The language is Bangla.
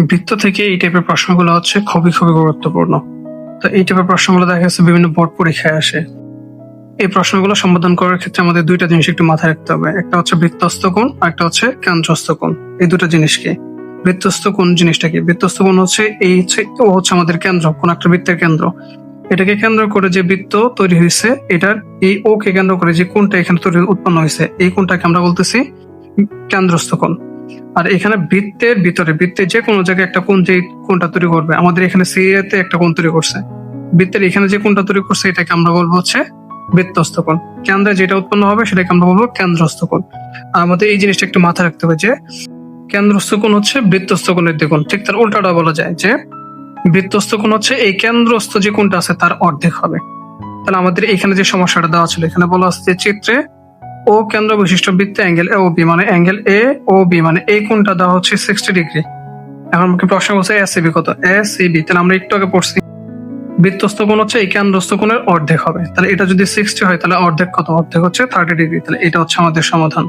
বৃত্ত থেকে এই টাইপের প্রশ্নগুলো হচ্ছে খুবই খুবই গুরুত্বপূর্ণ। তো এই টাইপের প্রশ্নগুলো দেখা যাচ্ছে বিভিন্ন বোর্ড পরীক্ষায় আসে। এই প্রশ্নগুলো সমাধান করার ক্ষেত্রে আমাদের দুইটা জিনিস একটু মাথায় রাখতে হবে, একটা হচ্ছে বৃত্তস্থ কোণ আর একটা হচ্ছে কেন্দ্রস্থ কোণ। এই দুটো জিনিস কি? বৃত্তস্থ কোণ জিনিসটা কি? বৃত্তস্থ কোণ হচ্ছে ও হচ্ছে আমাদের কেন্দ্র, কোন একটা বৃত্তের কেন্দ্র। এটাকে কেন্দ্র করে যে বৃত্ত তৈরি হয়েছে, এটার এই ও কে কেন্দ্র করে যে কোণটা এখানে তৈরি উৎপন্ন হয়েছে, এই কোণটাকে আমরা বলতেছি কেন্দ্রস্থ কোণ। আর এখানে বৃত্তের ভিতরে, বৃত্তের যে কোনো জায়গায় একটা কোণ, যে কোণটা তৈরি করবে, আমাদের এখানে সি তে একটা কোণ তৈরি করছে, বৃত্তের এখানে যে কোণটা তৈরি করছে এটাকে আমরা বলবো হচ্ছে বৃত্তস্থ কোণ। কেন্দ্রে যেটা উৎপন্ন হবে সেটাকে আমরা বলবো কেন্দ্রস্থ কোণ। আর আমাদের এই জিনিসটা একটু মাথায় রাখতে হবে যে কেন্দ্রস্থ কোণ হচ্ছে বৃত্তস্থ কোণের দ্বিগুণ। ঠিক তার উল্টাটা বলা যায় যে বৃত্তস্থ কোণ হচ্ছে এই কেন্দ্রস্থ যে কোণটা আছে তার অর্ধেক হবে। তাহলে আমাদের এখানে যে সমস্যাটা দেওয়া ছিল, এখানে বলা আছে যে চিত্রে ও কেন্দ্র বিশিষ্ট বৃত্তে অ্যাঙ্গেল এ ও বি, মানে অ্যাঙ্গেল এ ও বি, মানে এই কোণটা দেওয়া হচ্ছে 60 ডিগ্রি। এখন আমাকে প্রশ্ন বলছে এসিবি কত? এসিবি, তাহলে আমরা একটু আগে পড়ছি বৃত্তস্থ কোণ হচ্ছে এই কেন্দ্রস্থ কোণের অর্ধেক হবে। তাহলে এটা যদি 60 হয় তাহলে অর্ধেক কত? অর্ধেক হচ্ছে 30 ডিগ্রি। তাহলে এটা হচ্ছে আমাদের সমাধান।